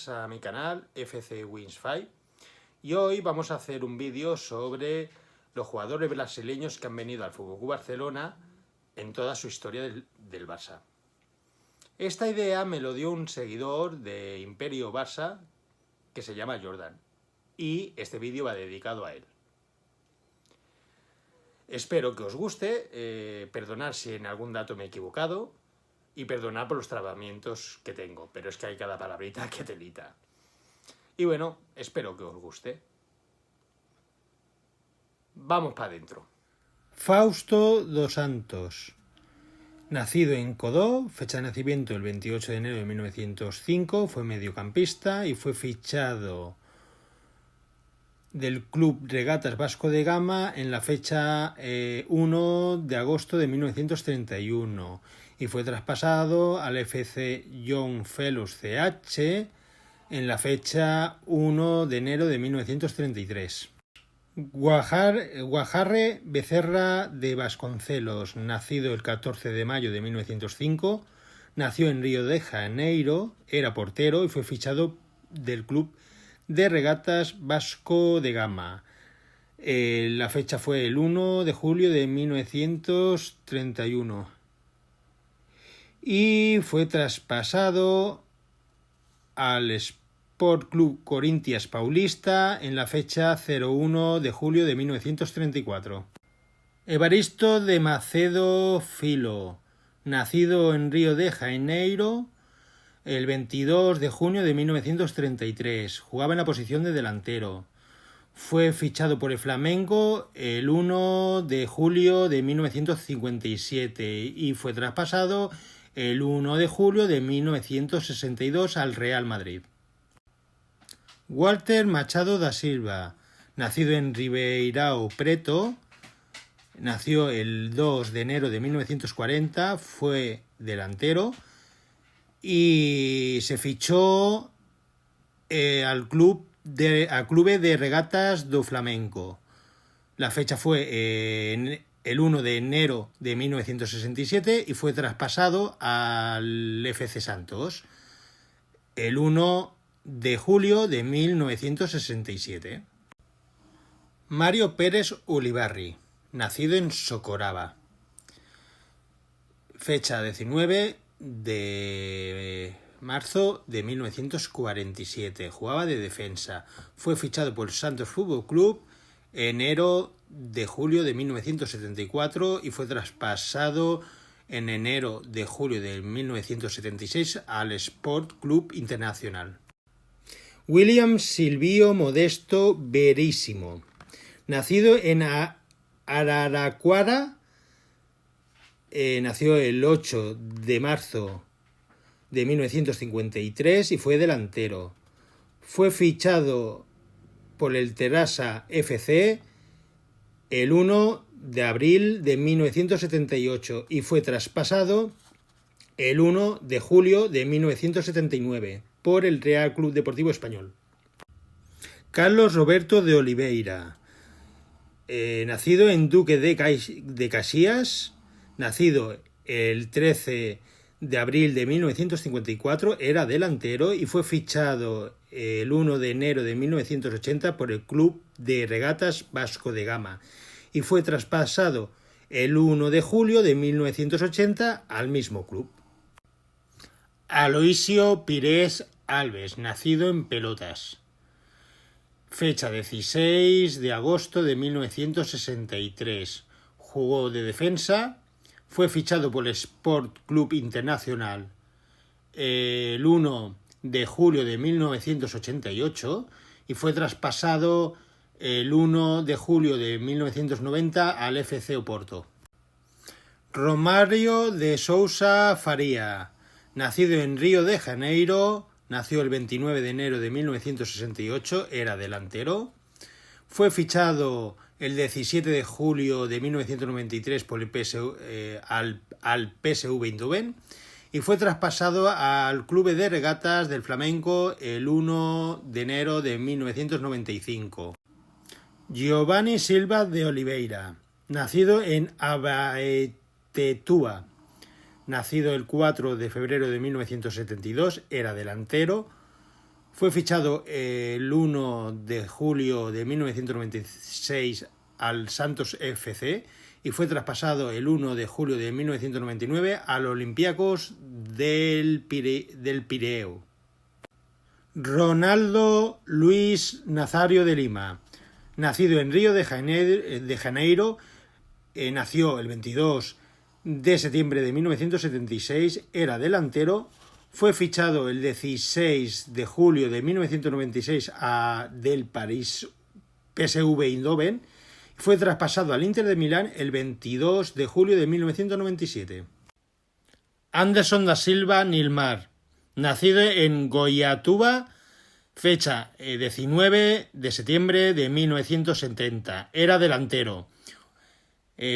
días a mi canal FC Wins 5 y hoy vamos a hacer un vídeo sobre los jugadores brasileños que han venido al FC Barcelona en toda su historia del Barça. Esta idea me lo dio un seguidor de Imperio Barça que se llama Jordan y este vídeo va dedicado a él. Espero que os guste, perdonad si en algún dato me he equivocado y perdonad por los trabamientos que tengo, pero es que hay cada palabrita que telita. Y bueno, espero que os guste. Vamos para adentro. Fausto dos Santos, nacido en Codó, fecha de nacimiento el 28 de enero de 1905, fue mediocampista y fue fichado del Club Regatas Vasco de Gama en la fecha 1 de agosto de 1931 y fue traspasado al FC Young Fellows CH en la fecha 1 de enero de 1933. Guajarre Becerra de Vasconcelos, nacido el 14 de mayo de 1905, nació en Río de Janeiro, era portero y fue fichado del Club de Regatas Vasco de Gama. La fecha fue el 1 de julio de 1931 y fue traspasado al Sport Club Corinthians Paulista en la fecha 01 de julio de 1934. Evaristo de Macedo Filo, nacido en Río de Janeiro el 22 de junio de 1933, jugaba en la posición de delantero. Fue fichado por el Flamengo el 1 de julio de 1957 y fue traspasado el 1 de julio de 1962 al Real Madrid. Walter Machado da Silva, nacido en Ribeirão Preto, nació el 2 de enero de 1940, fue delantero y se fichó al Clube de Regatas do Flamengo. La fecha fue el 1 de enero de 1967 y fue traspasado al FC Santos el 1 de julio de 1967. Mario Pérez Ulibarri, nacido en Socoraba, fecha 19 de marzo de 1947, jugaba de defensa, fue fichado por el Santos Fútbol Club enero de julio de 1974 y fue traspasado en enero de julio de 1976 al Sport Club Internacional. William Silvio Modesto Veríssimo, nacido en Araraquara, nació el 8 de marzo de 1953 y fue delantero. Fue fichado por el Terrassa FC el 1 de abril de 1978 y fue traspasado el 1 de julio de 1979 por el Real Club Deportivo Español. Carlos Roberto de Oliveira, nacido en Duque de Caxias, nacido el 13 de abril de 1954, era delantero y fue fichado el 1 de enero de 1980 por el Club de Regatas Vasco de Gama y fue traspasado el 1 de julio de 1980 al mismo club. Aloisio Pires Alves, nacido en Pelotas, fecha 16 de agosto de 1963, jugó de defensa, fue fichado por el Sport Club Internacional el 1 de julio de 1988 y fue traspasado el 1 de julio de 1990 al FC Oporto. Romário de Sousa Faria, nacido en Río de Janeiro, nació el 29 de enero de 1968, era delantero. Fue fichado el 17 de julio de 1993 por el al PSV Eindhoven y fue traspasado al Club de Regatas del Flamengo el 1 de enero de 1995. Giovanni Silva de Oliveira, nacido en Abaetetuba, nacido el 4 de febrero de 1972, era delantero. Fue fichado el 1 de julio de 1996 al Santos FC y fue traspasado el 1 de julio de 1999 al Olympiacos del Pireo. Ronaldo Luis Nazario de Lima, nacido en Río de Janeiro, nació el 22 de septiembre de 1976, era delantero, fue fichado el 16 de julio de 1996 del París PSV Eindhoven, fue traspasado al Inter de Milán el 22 de julio de 1997. Anderson da Silva Nilmar, nacido en Goiatuba, fecha 19 de septiembre de 1970, era delantero.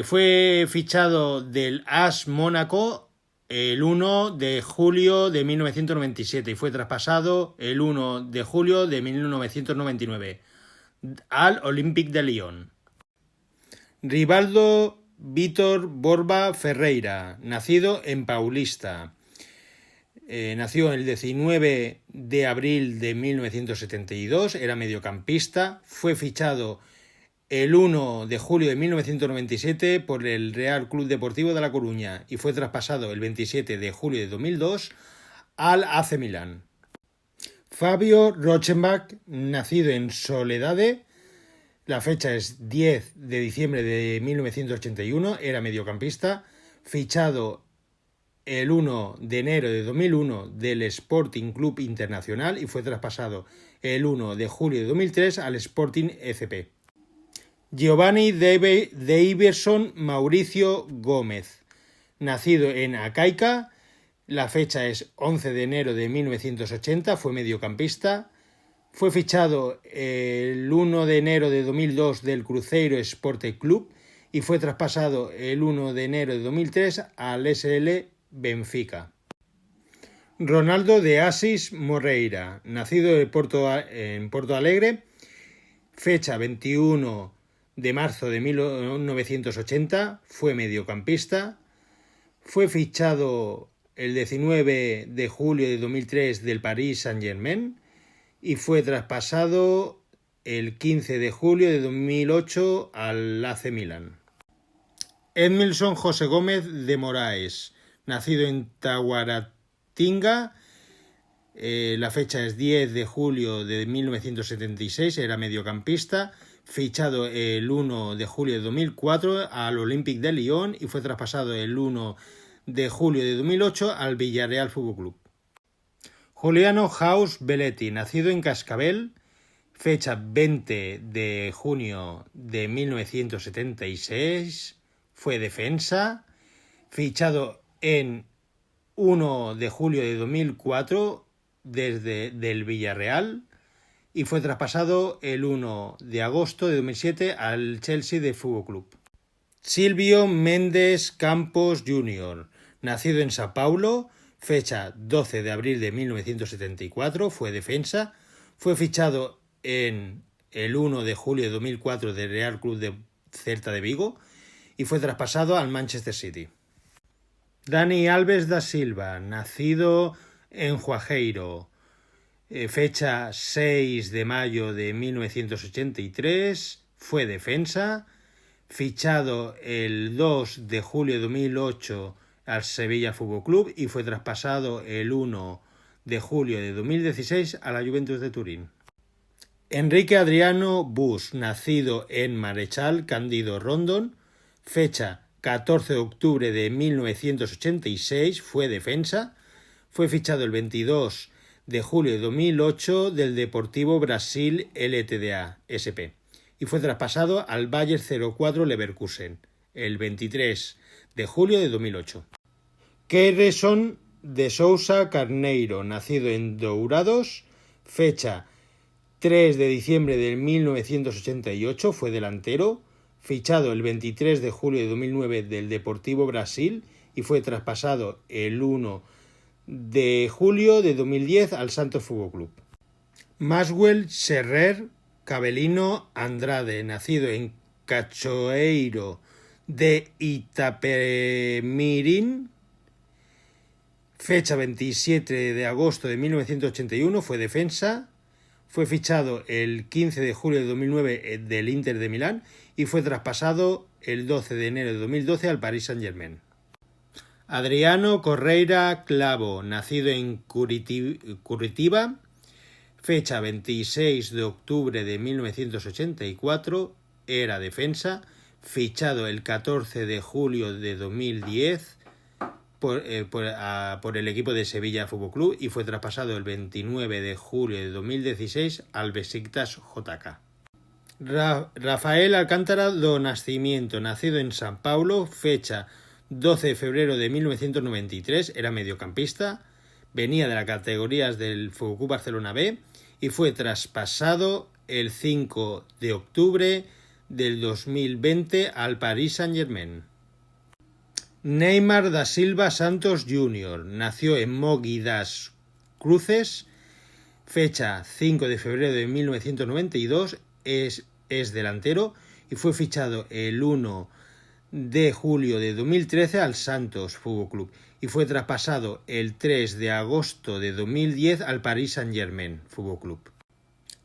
Fue fichado del AS Mónaco el 1 de julio de 1997 y fue traspasado el 1 de julio de 1999 al Olympique de Lyon. Rivaldo Vítor Borba Ferreira, nacido en Paulista. Nació el 19 de abril de 1972, era mediocampista, fue fichado el 1 de julio de 1997 por el Real Club Deportivo de La Coruña y fue traspasado el 27 de julio de 2002 al AC Milán. Fabio Rochenbach, nacido en Soledade, la fecha es 10 de diciembre de 1981, era mediocampista, fichado el 1 de enero de 2001 del Sporting Club Internacional y fue traspasado el 1 de julio de 2003 al Sporting FP. Giovanni Daverson Mauricio Gómez, nacido en Acaica, la fecha es 11 de enero de 1980, fue mediocampista, fue fichado el 1 de enero de 2002 del Cruzeiro Esporte Club y fue traspasado el 1 de enero de 2003 al SL Benfica. Ronaldo de Assis Moreira, nacido en Porto Alegre, fecha 21 de marzo de 1980, fue mediocampista, fue fichado el 19 de julio de 2003 del Paris Saint-Germain y fue traspasado el 15 de julio de 2008 al AC Milan. Edmilson José Gómez de Moraes, nacido en Taguaratinga, la fecha es 10 de julio de 1976, era mediocampista, fichado el 1 de julio de 2004 al Olympique de Lyon y fue traspasado el 1 de julio de 2008 al Villarreal Fútbol Club. Juliano Haus Belletti, nacido en Cascabel, fecha 20 de junio de 1976, fue defensa, fichado en 1 de julio de 2004 del Villarreal y fue traspasado el 1 de agosto de 2007 al Chelsea de Fútbol Club. Silvio Méndez Campos Jr., nacido en Sao Paulo, fecha 12 de abril de 1974, fue defensa, fue fichado en el 1 de julio de 2004 del Real Club de Celta de Vigo y fue traspasado al Manchester City. Dani Alves da Silva, nacido en Juazeiro, fecha 6 de mayo de 1983, fue defensa, fichado el 2 de julio de 2008 al Sevilla Fútbol Club y fue traspasado el 1 de julio de 2016 a la Juventus de Turín. Enrique Adriano Bus, nacido en Marechal Cándido Rondón, fecha 14 de octubre de 1986, fue defensa, fue fichado el 22 de julio de 2008 del Deportivo Brasil LTDA SP y fue traspasado al Bayer 04 Leverkusen el 23 de julio de 2008. Kereson de Sousa Carneiro, nacido en Dourados, fecha 3 de diciembre de 1988, fue delantero, fichado el 23 de julio de 2009 del Deportivo Brasil y fue traspasado el 1 de julio de 2010 al Santos Fútbol Club. Maxwell Serrer Cabelino Andrade, nacido en Cachoeiro de Itapemirim, fecha 27 de agosto de 1981, fue defensa, Fue fichado el 15 de julio de 2009 del Inter de Milán y fue traspasado el 12 de enero de 2012 al Paris Saint-Germain. Adriano Correia Clavo, nacido en Curitiba, fecha 26 de octubre de 1984, era defensa, fichado el 14 de julio de 2010 por el equipo de Sevilla Fútbol Club y fue traspasado el 29 de julio de 2016 al Besiktas JK. Rafael Alcántara do Nascimento, nacido en San Paulo, fecha 12 de febrero de 1993, era mediocampista, venía de las categorías del FC Barcelona B y fue traspasado el 5 de octubre del 2020 al Paris Saint-Germain. Neymar da Silva Santos Jr. nació en Mogi das Cruzes, fecha 5 de febrero de 1992, es delantero y fue fichado el 1 de julio de 2013 al Santos Fútbol Club y fue traspasado el 3 de agosto de 2010 al Paris Saint-Germain Fútbol Club.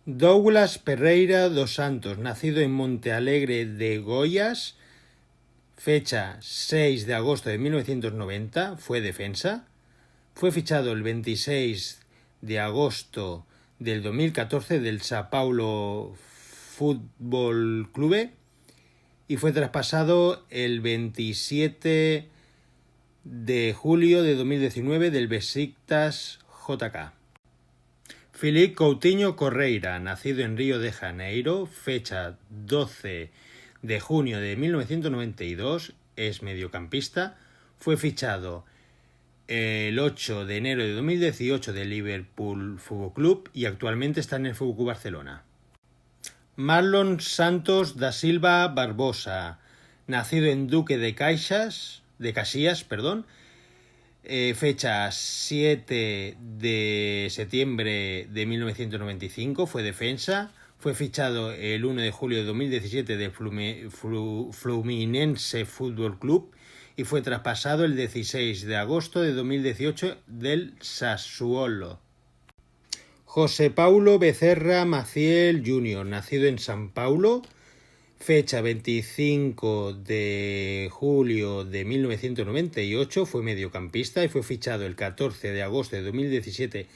Douglas Pereira dos Santos, nacido en Montealegre de Goiás, fecha 6 de agosto de 1990, fue defensa. Fue fichado el 26 de agosto del 2014 del São Paulo Futebol Clube y fue traspasado el 27 de julio de 2019 del Besiktas JK. Filipe Coutinho Correia, nacido en Río de Janeiro, fecha 12 de junio de 1992, es mediocampista, fue fichado el 8 de enero de 2018 del Liverpool Fútbol Club y actualmente está en el FC Barcelona. Marlon Santos da Silva Barbosa, nacido en Duque de Caxias, fecha 7 de septiembre de 1995, fue defensa, fue fichado el 1 de julio de 2017 del Fluminense Fútbol Club y fue traspasado el 16 de agosto de 2018 del Sassuolo. José Paulo Becerra Maciel Jr., nacido en San Paulo, fecha 25 de julio de 1998, fue mediocampista y fue fichado el 14 de agosto de 2017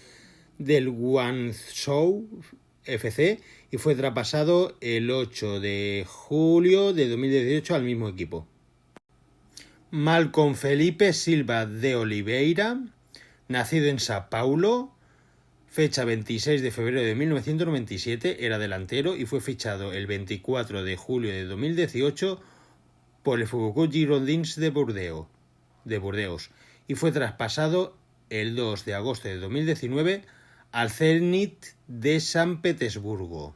del Guangzhou FC y fue traspasado el 8 de julio de 2018 al mismo equipo. Malcom Felipe Silva de Oliveira, nacido en São Paulo, fecha 26 de febrero de 1997, era delantero y fue fichado el 24 de julio de 2018 por el FC Girondins de Burdeos y fue traspasado el 2 de agosto de 2019 al Zenit de San Petersburgo.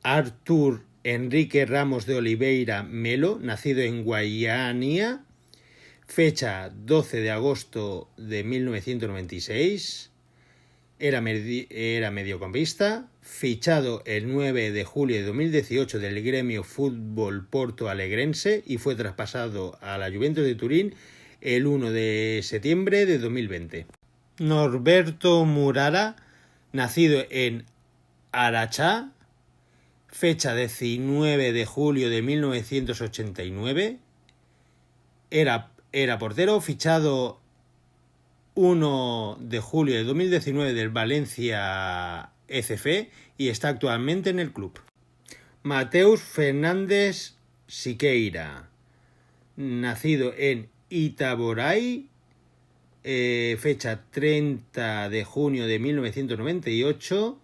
Artur Enrique Ramos de Oliveira Melo, nacido en Guaiania, fecha 12 de agosto de 1996, era mediocampista, fichado el 9 de julio de 2018 del Gremio Fútbol Porto Alegrense y fue traspasado a la Juventus de Turín el 1 de septiembre de 2020. Norberto Murara, nacido en Arachá, fecha 19 de julio de 1989, era portero, fichado 1 de julio de 2019 del Valencia ECF y está actualmente en el club. Mateus Fernández Siqueira, nacido en Itaboraí, fecha 30 de junio de 1998,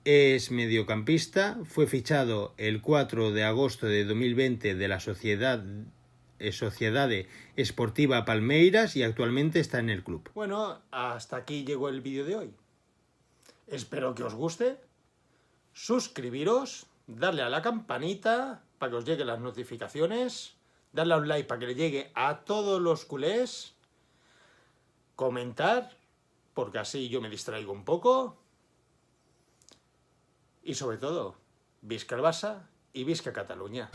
es mediocampista, fue fichado el 4 de agosto de 2020 de la Sociedade Esportiva Palmeiras y actualmente está en el club. Bueno, hasta aquí llegó el vídeo de hoy. Espero que os guste. Suscribiros, darle a la campanita para que os lleguen las notificaciones, darle a un like para que le llegue a todos los culés, comentar, porque así yo me distraigo un poco, y sobre todo, visca el Barça y visca Cataluña.